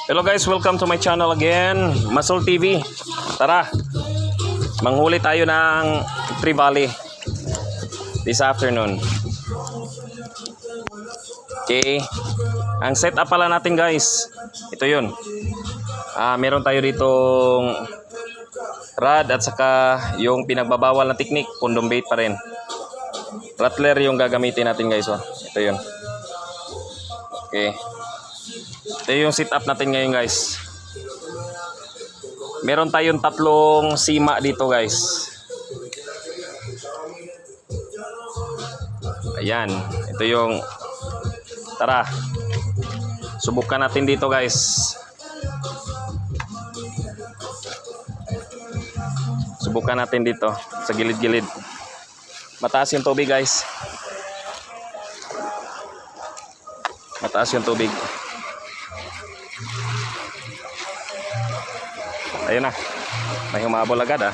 Hello guys, welcome to my channel again, Masol TV. Tara, manghuli tayo ng Trevally this afternoon. Okay, ang setup pala natin guys, ito yun. Meron tayo ditong rod at saka yung pinagbabawal na technique, condom bait pa rin. Rattler yung gagamitin natin guys. Ito yun. Okay. Ito yung setup natin ngayon guys. Meron tayong tatlong sima dito guys. Ayan. Ito yung... Tara. Subukan natin dito guys. Subukan natin dito. Sa gilid-gilid. Mataas yung tubig guys. Mataas yung tubig. Ayun na. May humabol agad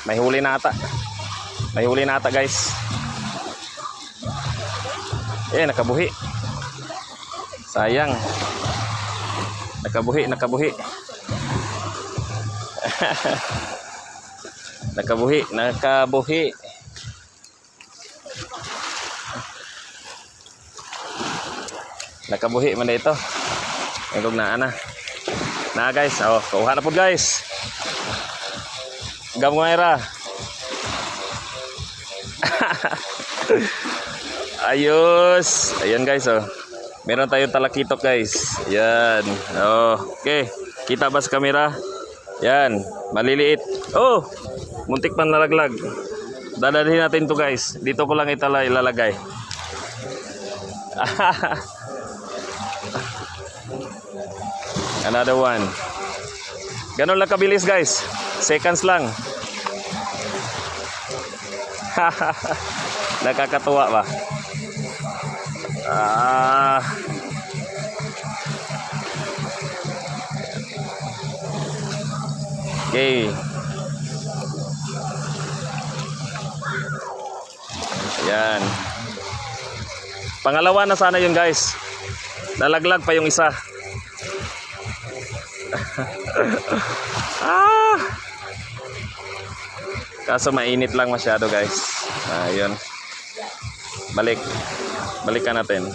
May huli na ata. May huli na ata guys. Nakabuhi. Sayang. Nakabuhi. Nakabuhi. Nakabuhi man dito. Engkog na guys, kuha na po guys. Gam ko era. Ayos. Ayan guys, meron tayong talakitok guys. Yan. Okay. Kita ba sa kamera? Yan, maliliit. Muntik pa nalaglag. Dadalhin natin to guys. Dito ko lang ilalagay. Another one. Ganun lang kabilis guys. Seconds lang. Nakakatuwa ba? Okay. Yan. Pangalawa na sana yun guys. Nalaglag pa yung isa. Kaso mainit lang masyado guys. Ayun. Balikan natin.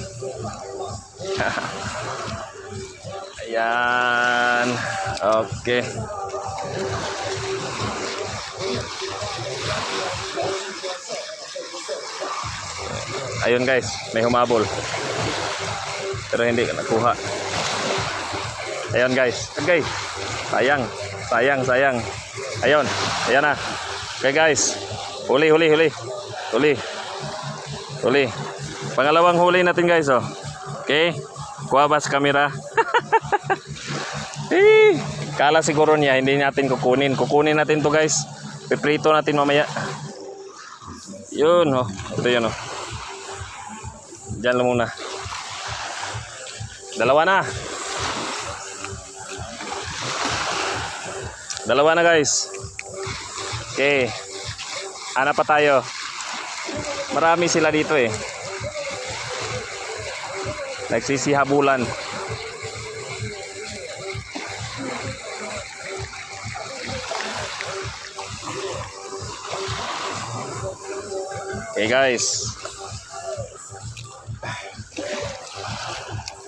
Ayan. Okay. Ayun guys, may humabol. Pero hindi nakuha. Ayun guys. Okay. Sayang. Ayun. Ayan na. Okay guys. Huli. Pangalawang huli natin guys. Okay. Kuha ba sa camera? Kala siguro niya hindi natin kukunin. Kukunin natin to guys. Piprito natin mamaya. Yun Ito yun Diyan lang muna. Dalawa na guys. Okay. Ana pa tayo. Marami sila dito Nagsisihabulan. Okay guys.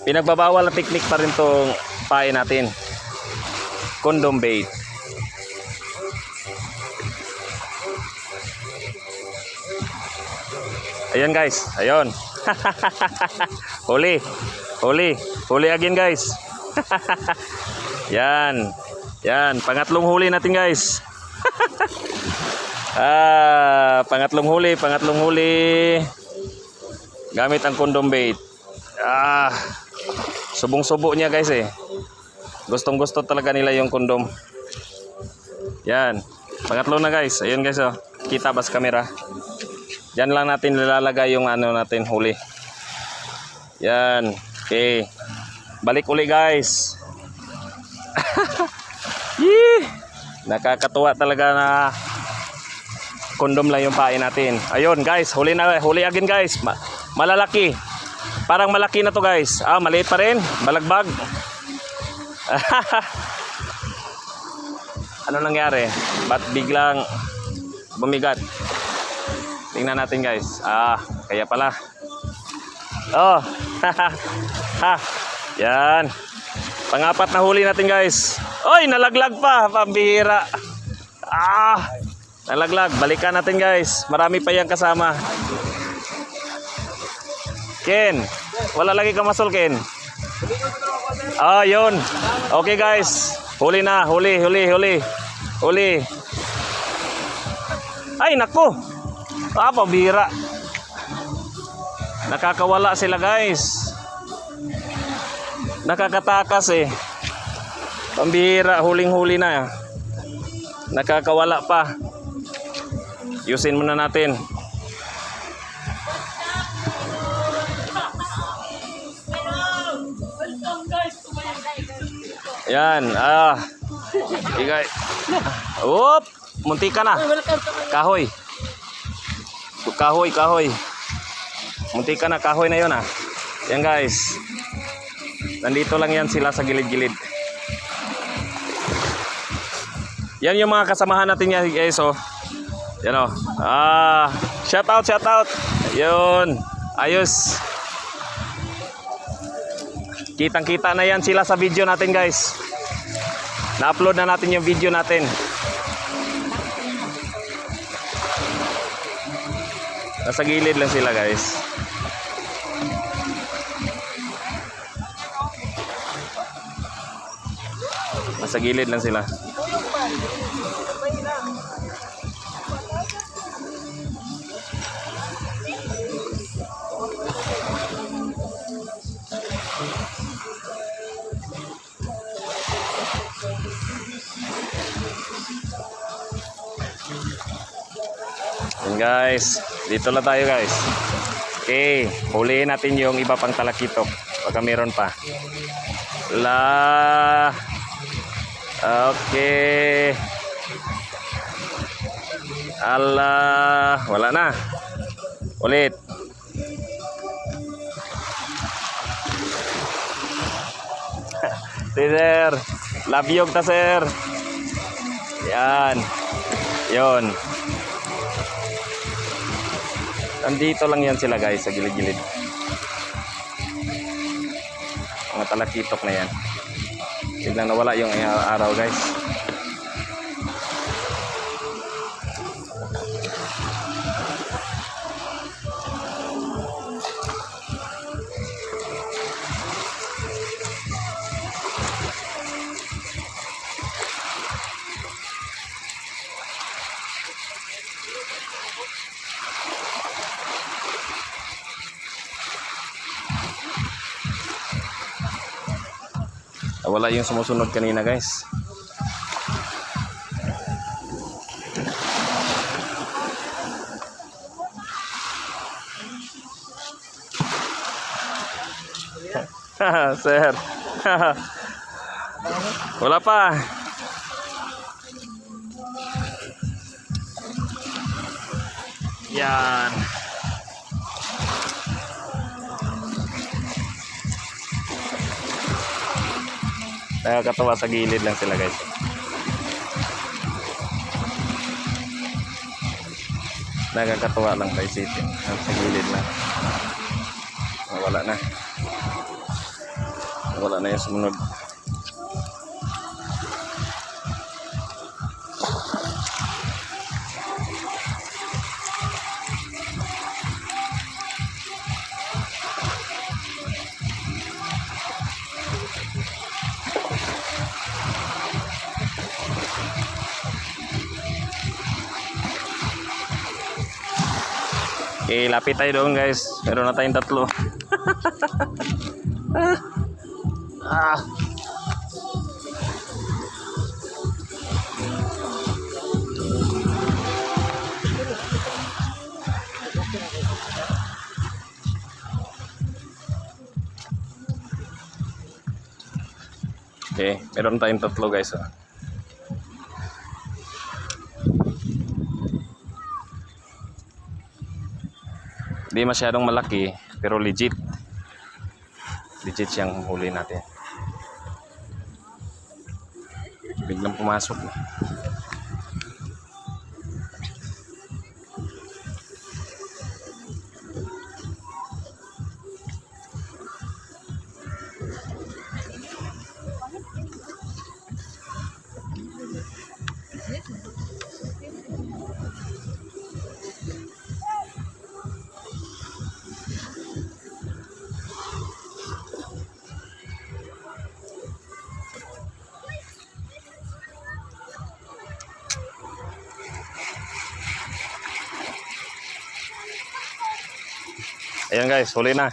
Pinagbabawal na technique pa rin tong pain natin. Condom bait. Ayan guys, ayun. Huli again guys. Yan, pangatlong huli natin guys. Pangatlong huli. Gamit ang condom bait. Subong-subo niya guys Gustong-gusto talaga nila yung condom. Yan, pangatlo na guys. Ayun guys kita ba sa camera? Diyan lang natin nilalagay yung natin huli. Yan. Okay. Balik uli guys. Nakakatuwa talaga na condom lang yung pain natin. Ayun guys, huli again guys. Malalaki. Parang malaki na to guys. Maliit pa rin. Balagbag. Ano nangyari? Ba't biglang bumigat? Tingnan natin guys. Kaya pala. Oh. Yan. Pang-apat na huli natin guys. Oy, nalaglag pa. Pambihira. Nalaglag. Balikan natin guys. Marami pa yan kasama. Ken, wala lagi ka masol, Ken. Yun. Okay guys. Huli na. Huli. Ay, naku. Pambihira. Nakakawala sila guys. Nakakatakas eh. Pambihira, huling-huli na. Nakakawala pa. Yusin muna natin. Yan, Igay. Oop, munti ka na. Kahoy. Kahoy. Munti ka na, kahoy na yun Yan guys. Nandito lang yan sila sa gilid-gilid. Yan yung mga kasamahan natin yan guys Yan shout out. Yun. Ayos. Kitang-kita na yan sila sa video natin guys. Na-upload na natin yung video natin. Nasa gilid lang sila guys. Nasa gilid lang sila. Yan guys, dito lang tayo guys. Okay, huliin natin yung iba pang talakitok baka meron pa. Okay. Wala na. Ulit. Sir, labyog ta sir. Yan. Yon. Andito lang yan sila guys sa gilid-gilid. Mga talakitok na yan. Biglang nawala yung araw guys. Wala yung sumusunod kanina guys. Sir. Wala pa. Yan. Nakakatawa sa gilid lang sila guys. Nakakatawa lang guys ito. Sa gilid lang. Wala na. Wala na yung sumunod. Okay, lapit tayo doon guys. Meron na tayong 3. Okay, meron tayong 3 guys. Hindi masyadong malaki pero legit. legit siyang huli natin. Biglang pumasok na. Ayan guys, huli na.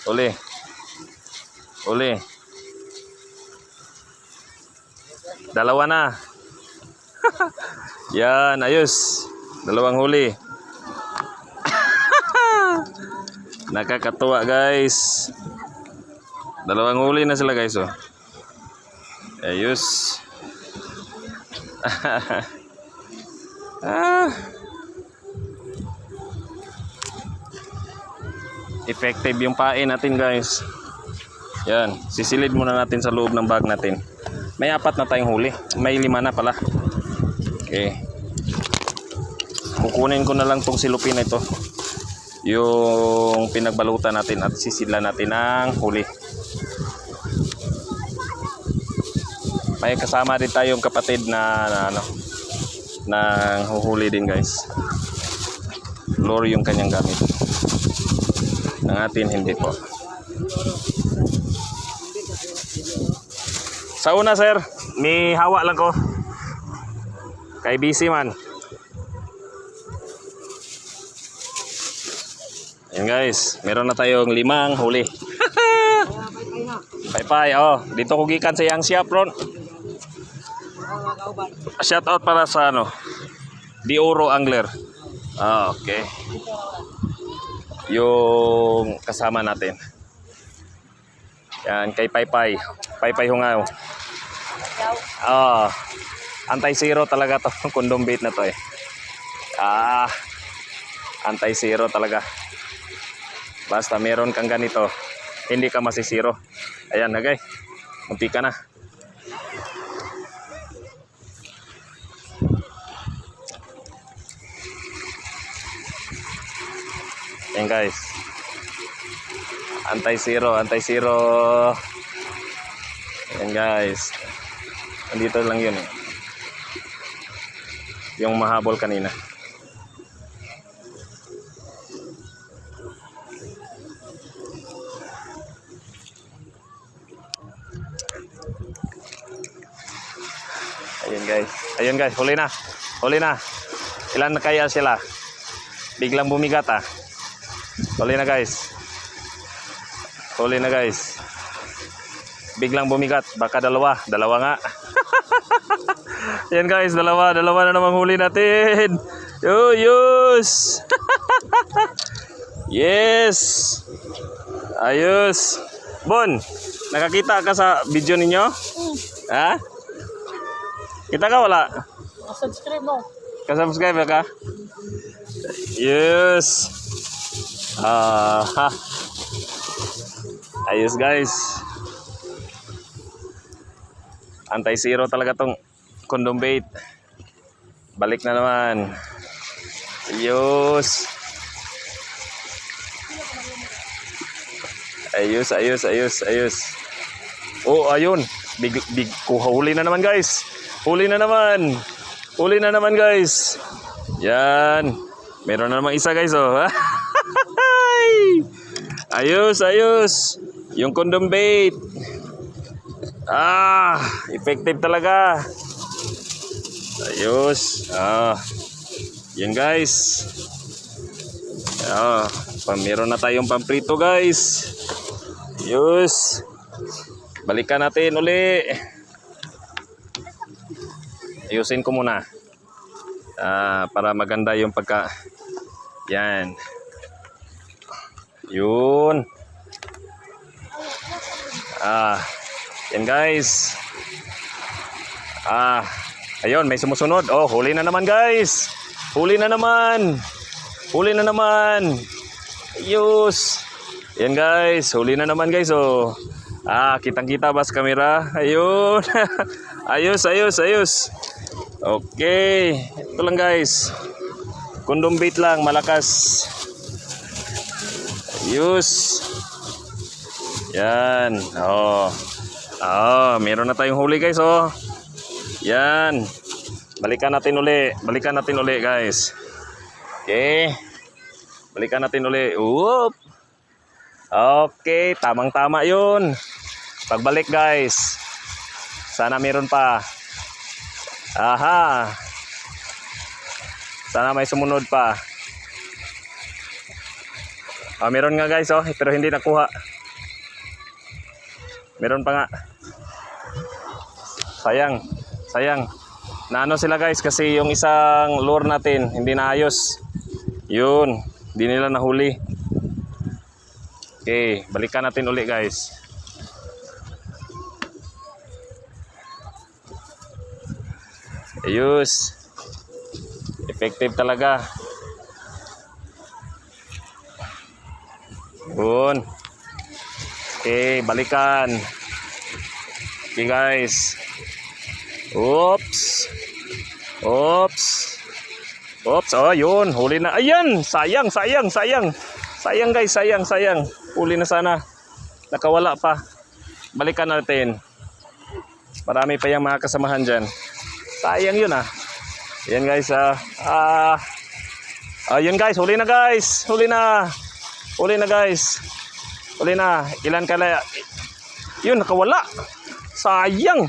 Huli. Huli. Dalawa na. Yan, ayos. Dalawang huli. Nakakatuwa guys. Dalawang huli na sila guys, oh. Ayos. Effective yung pain natin guys. Yan, sisilid muna natin sa loob ng bag natin. May 4 na tayong huli. May 5 na pala. Okay. Kukunin ko na lang tong silupin na ito. Yung pinagbalutan natin at sisila natin ang huli. May kasama din tayong kapatid na huhuli din guys. Lure yung kanyang gamit. Ang atin hindi po. Sa una sir, may hawa lang ko. Kay busy man. Ayan guys, meron na tayong 5 huli. Paypay, oh. Dito ko gikan sa yang siya ron. Shout out para sa Di Oro Angler. Okay. Yung kasama natin. Yan, kay Paypay. Paypay Hungaw. Anti-zero talaga to. Condom bait na to eh. Anti-zero talaga. Basta meron kang ganito, hindi ka masisiro. Ayan na guys. Munti ka na. Ayan guys. Anti-zero, anti-zero. Ayan guys. Nandito lang yun eh. Yung mahabol kanina. Ayan guys. Ayan guys, huli na. Huli na. Ilan na kaya sila? Biglang bumigat ah. Huli na guys. Huli na guys. Biglang bumigat. Baka dalawa. Dalawa nga. Ayan guys, dalawa na namang huli natin. Yus. Yes. Ayos. Bon, nakakita ka sa video ninyo? Ha? Kita ka wala? Subscribe mo. Ka-subscribe ka? Yes. Ayos guys. Anti-zero talaga tong condom bait. Balik na naman. Ayos. Ayos, ayos, ayos, ayos. Oh, ayun. Big huli na naman guys. Huli na naman. Huli na naman guys. Yan. Meron na naman isa guys oh. Ayos, ayos. Yung condom bait. Effective talaga. Ayos. Yan guys. Meron na tayong pamprito guys. Ayos. Balikan natin uli. Ayusin ko muna. Para maganda yung pagka. Yan. Yun. Yan guys. Ayun, may sumusunod. Oh, huli na naman guys. Huli na naman. Huli na naman. Ayos. Yan guys, huli na naman guys oh. Kitang-kita ba sa camera? Ayun. Ayos, ayos, ayos. Okay. Ito lang guys. Condom bait lang, malakas. Ayos. Yan. Meron na tayong huli guys oh. Yan. Balikan natin uli. Balikan natin uli guys. Okay. Balikan natin uli. Whoop. Okay, tamang-tama 'yun. Pagbalik guys. Sana meron pa. Aha. Sana may sumunod pa. Meron nga guys oh, pero hindi nakuha. Meron pa nga. Sayang. Sayang. Naano sila guys kasi yung isang lure natin hindi naayos. Yun, hindi nila nahuli. Okay, balikan natin uli guys. Ayos. Effective talaga. Yun. Okay, balikan. Okay guys. Oops. Oops. Oops. Oh, yun. Huli na. Ayan. Sayang, sayang, sayang. Sayang guys, sayang, sayang. Huli na sana. Nakawala pa. Balikan natin. Marami pa yung mga kasamahan dyan. Sayang yun ah. Ayan guys Ayun guys, huli na guys. Huli na. Huli na guys. Huli na. Ilan kala? Yun, nakawala. Sayang.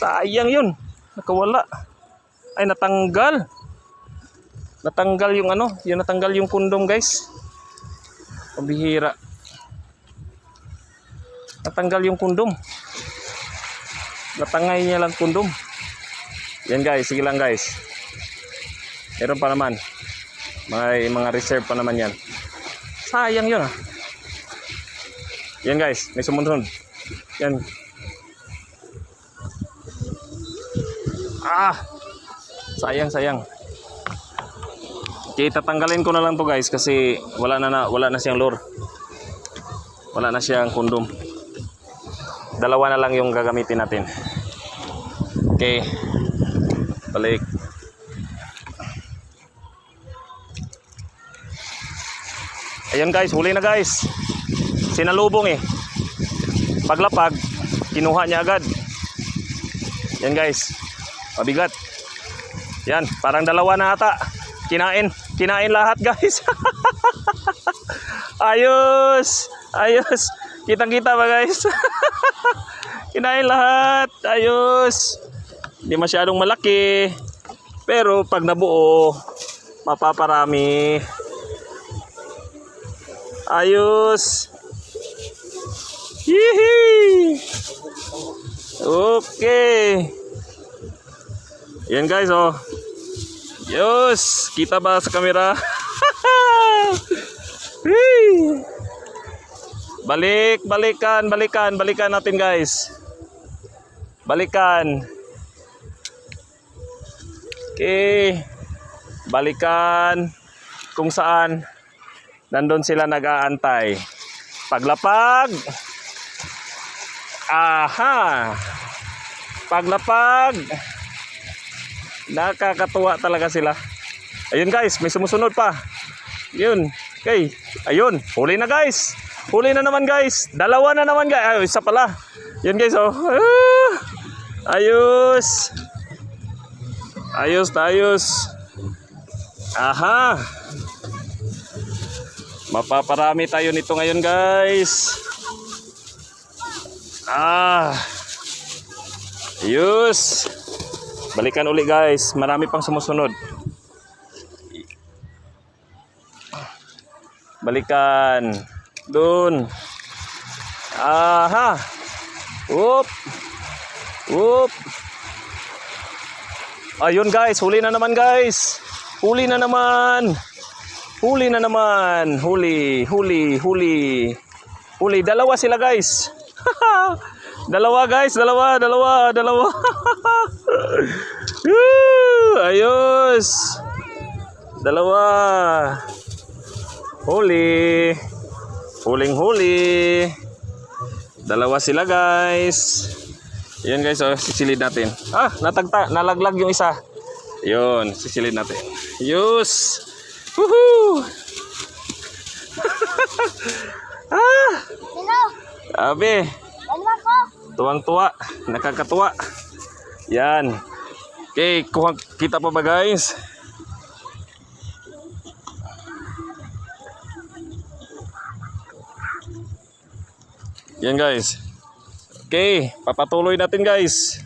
Sayang yun. Nakawala. Ay, natanggal. Natanggal yung ano. Yung natanggal yung kondom guys. Pabihira. Natanggal yung kondom. Natangay niya lang kondom. Yan guys, sige lang guys. Meron pa naman. May mga reserve pa naman yan. Sayang yun ah. Yan guys, may sumunod. Yan. Sayang, sayang. Okay, tatanggalin ko na lang to guys kasi wala na siyang lure. Wala na siyang kondom. Dalawa na lang yung gagamitin natin. Okay. Balik. Ayan guys, huli na guys. Sinalubong eh. Paglapag, kinuha niya agad. Yan guys. Mabigat. Yan, parang dalawa na ata. Kinain lahat guys. Ayos. Ayos. Kitang-kita ba guys? Kinain lahat. Ayos. Hindi masyadong malaki. Pero pag nabuo, mapaparami. Ayos. Hihi. Okay. Yan guys oh. Yos, kita ba sa kamera? Balikan natin guys. Balikan. Okay. Balikan kung saan nandun sila nag-aantay. Paglapag. Aha. Paglapag. Nakakatuwa talaga sila. Ayun guys, may sumusunod pa. Yun. Okay. Ayun, huli na guys. Huli na naman guys. Dalawa na naman guys. Ay, isa pala. Yun guys oh. Ayos. Ayos, ayos. Aha. Mapaparami tayo nito ngayon guys. Ayos. Balikan uli guys. Marami pang sumusunod. Balikan. Doon. Aha. Whoop. Whoop. Ayun guys. Huli na naman guys. Huli na naman. Huli na naman. Huli. Huli. Huli. Huli. Dalawa sila guys. Dalawa guys. Dalawa. Ayos. Dalawa. Huli. Huling-huli. Dalawa sila guys. Yan guys, oh, sisilid natin. Nalaglag yung isa. Yun, sisilid natin. Yus. Woohoo! Sabi. Tuwang-tuwa. Nakakatuwa. Yan. Okay, kita pa ba guys? Yan guys. Okay, papatuloy natin guys.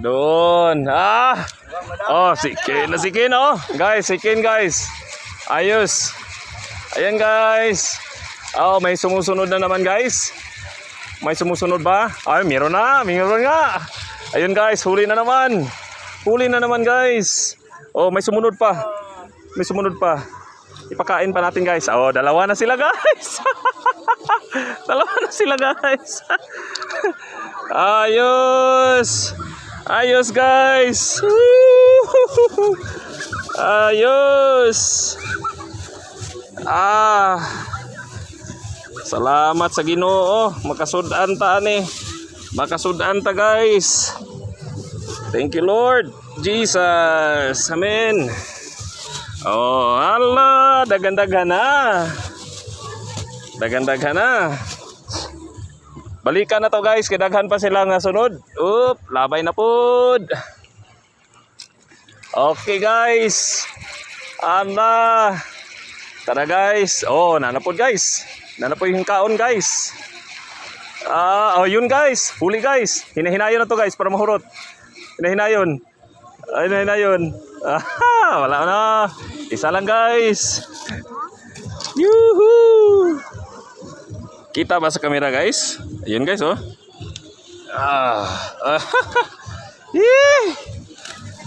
Doon. Oh, si Ken oh. Guys, si Ken guys. Ayos. Ayan guys. Oh, may sumusunod na naman guys. May sumusunod ba? Ay, meron nga. Ayun guys, huli na naman. Huli na naman guys. Oh, may sumunod pa. Ipakain pa natin guys. Oh, dalawa na sila guys. Ayos guys. Ayos. Salamat sa Ginoo. Makasud-an ta ani. Makasud-an ta guys. Thank you Lord Jesus. Amen. Oh, Allah, daghan-daghan na. Balikan na to guys, kay daghan pa sila nga sunod. Labay na pod. Okay guys. Tara guys. Oh, nanapod guys. Nanapod yung kaon guys. Yun guys. Huli guys. Hinahinayon na to guys para mahurot. Hinahinayon. Wala na. Isa lang guys. Yuhu. Kita ba sa camera guys? Ayun guys oh.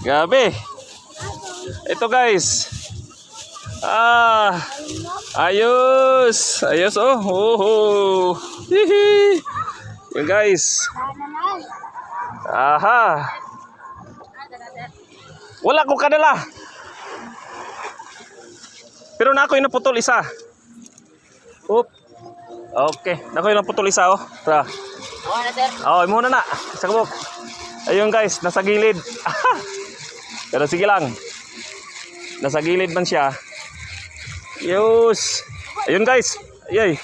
Gabi. Ito guys. Ayos oh. Hihi. Yun guys. Wala ko kadala. Pero na ako yung naputol isa. Okay, na ako yung naputol isa oh. Tara. Muna na. Sa kabok. Ayun guys, nasa gilid. Pero sige lang. Nasa gilid man siya. Yus. Ayun guys. Ayay.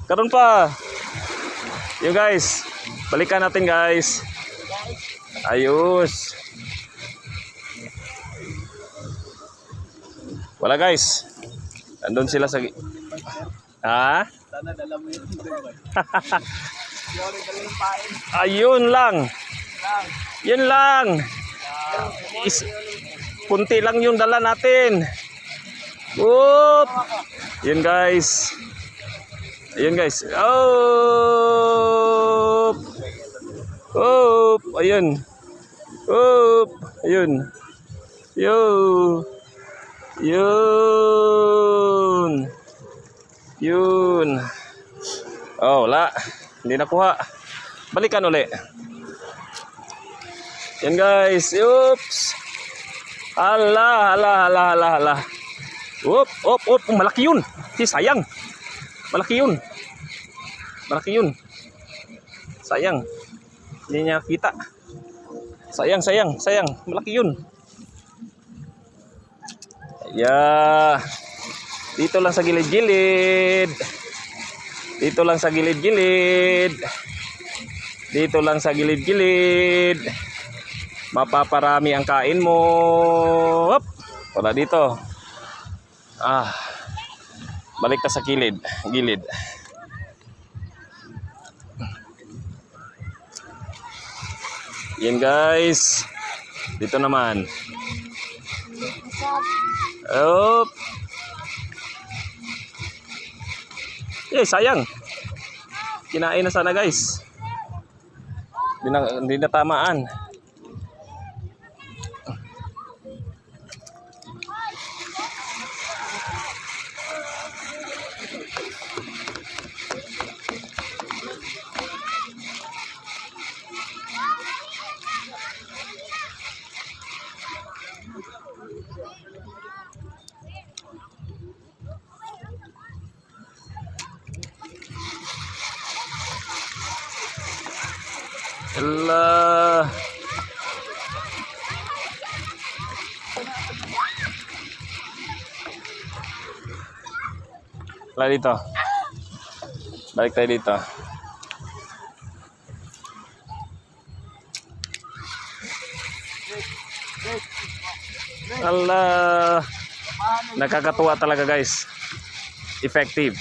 Karon pa. Yung guys. Balikan natin guys. Ayos. Wala guys. Andun sila sa Sana dala mo yun. Ayun lang. Yun lang. Punti lang yung dala natin. Yun guys. Ayun guys. Ayun. Ayun. Yun. Wala. Hindi nakuha. Balikan uli. Yan guys. Oops. Hala. Malaki yun. Sayang. Malaki yun. Sayang. Hindi niya kita. Sayang. Malaki yun. Dito lang sa gilid-gilid. Mapaparami ang kain mo. Wala dito. Balik ka sa gilid. Yan guys. Dito naman. Sayang. Kinain na sana guys. Hindi na tamaan. Ala. Balik dito. Balik tayo dito. Allah. Nakakatuwa talaga guys. Effective.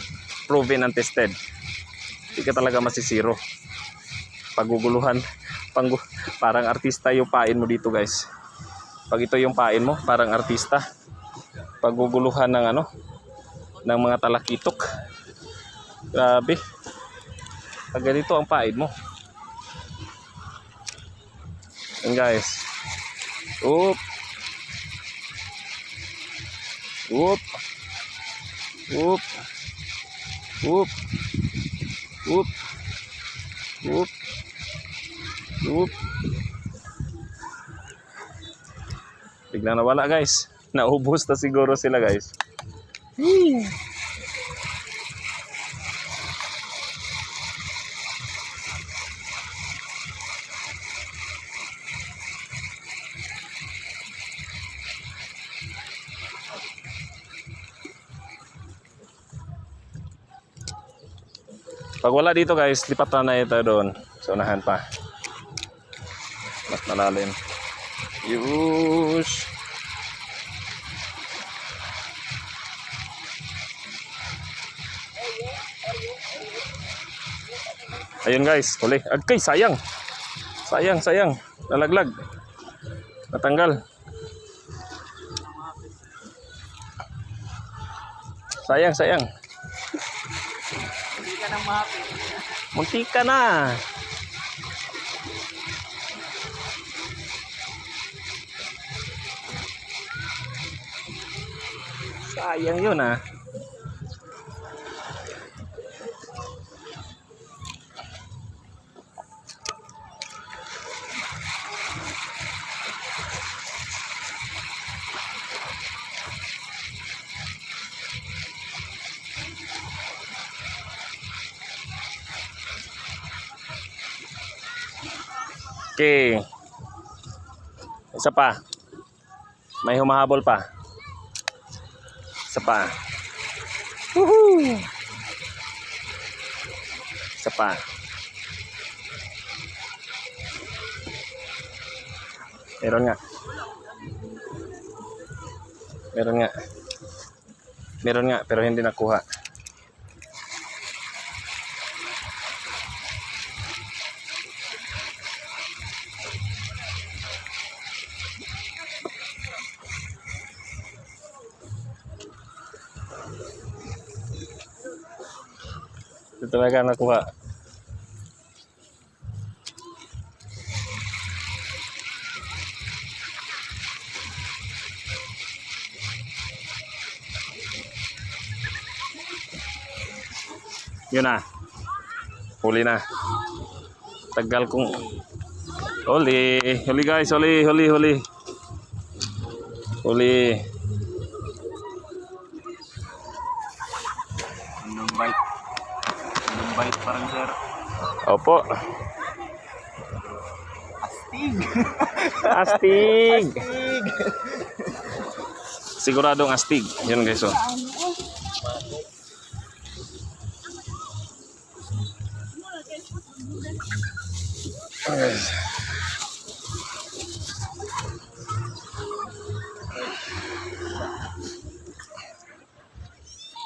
Proven and tested. Hindi ka talaga masisiro. Paguguluhan. Parang artista yung pain mo dito guys. Pag ito yung pain mo, parang artista. Paguguluhan ng ano, ng mga talakitok. Grabe. Pag ganito ang pain mo. Yan guys. Oop. Oop. Oop. Oop. Oop. Oop. Oop. Biglang nawala guys. Naubos na siguro sila guys. Pag wala dito guys, lipat na ito doon. Sa unahan pa. Mas malalim. Yush. Ayun guys, huli. Agkay, sayang. Sayang. Nalaglag. Natanggal. Sayang. Hindi ka nang mahapit. Muntik ka na. Sayang yun ah. Okay. Isa pa. May humahabol pa. Isa pa. Woohoo! Isa pa. Meron nga. Meron nga pero hindi nakuha. Ito talaga nakuha. Yun na. Huli na. Tagal kong huli. Huli guys, huli. Huli. Anong bite parang sir? Opo. Astig. Siguradong astig. Yun guys oh.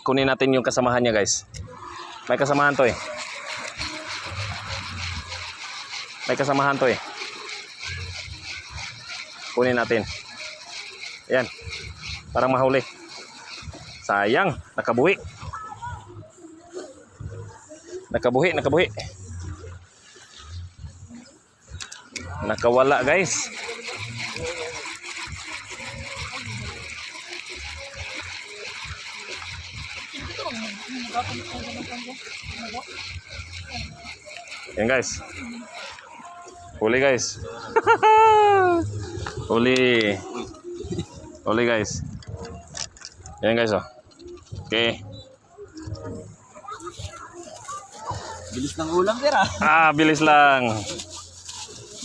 Kunin natin yung kasamahan niya guys. May kasamahan to eh. Kunin natin. Ayan. Parang mahuli. Sayang. Nakabuhi. Nakawala guys. Yan guys. Huli guys. Huli guys. Yan guys oh. Okay. Bilis ng ulam sir ah. Bilis lang.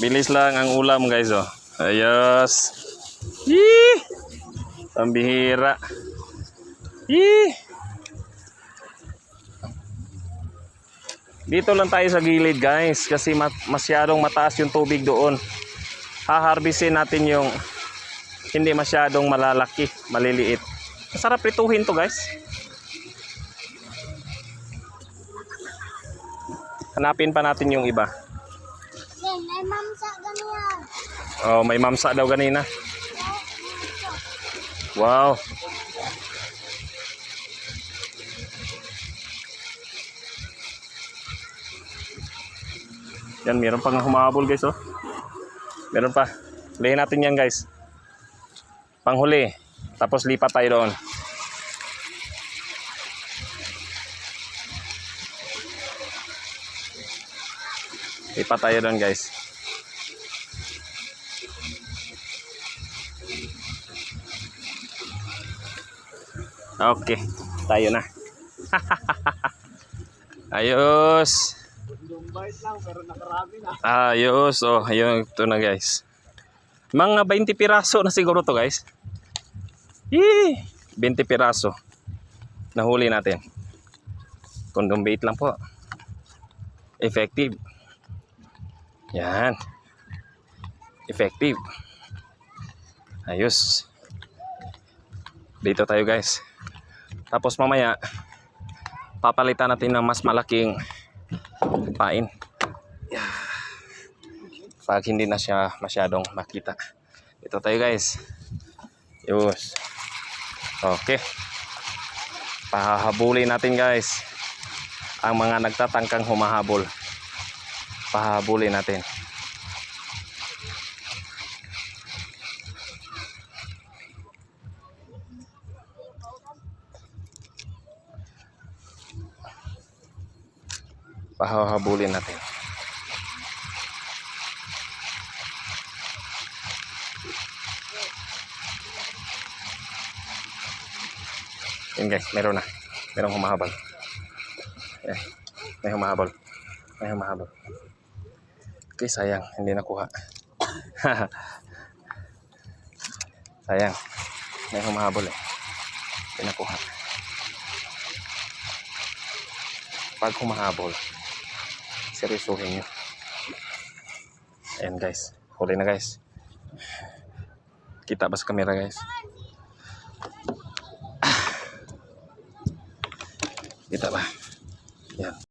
Bilis lang ang ulam guys oh. Ayos. Yee! Pambihira. Yee! Dito lang tayo sa gilid guys kasi masyadong mataas yung tubig doon. Haharbisin natin yung hindi masyadong malalaki, maliliit. Masarap prituhin to guys. Hanapin pa natin yung iba. May mamsa ganyan. Oh, may mamsa daw kanina. Wow. Yan, meron pang humahabol guys oh. Meron pa. Hulihin natin yan guys. Panghuli. Tapos lipat tayo doon. Lipat tayo doon guys. Okay. Tayo na. Ayos. Ayos. Oh, ayun. Ito na guys. Mga 20 piraso na siguro to guys. Yee! 20 piraso. Nahuli natin. Condom bait lang po. Effective. Yan. Effective. Ayos. Dito tayo guys. Tapos mamaya papalitan natin ng mas malaking pain. Pag hindi na siya masyadong makita. Dito tayo guys. Yus. Okay. Pahahabulin natin guys. Ang mga nagtatangkang humahabol. Pahabulin natin. Pahabulin natin. Yan guys, meron na. Merong humahabol. Yan. May humahabol. May humahabol. Okay, sayang. Hindi nakuha. Sayang. May humahabol eh. Hindi nakuha. Pag humahabol, seryosohin nyo. Ayan guys. Huli na guys. Kita ba sa camera guys? Kita ba? Yan.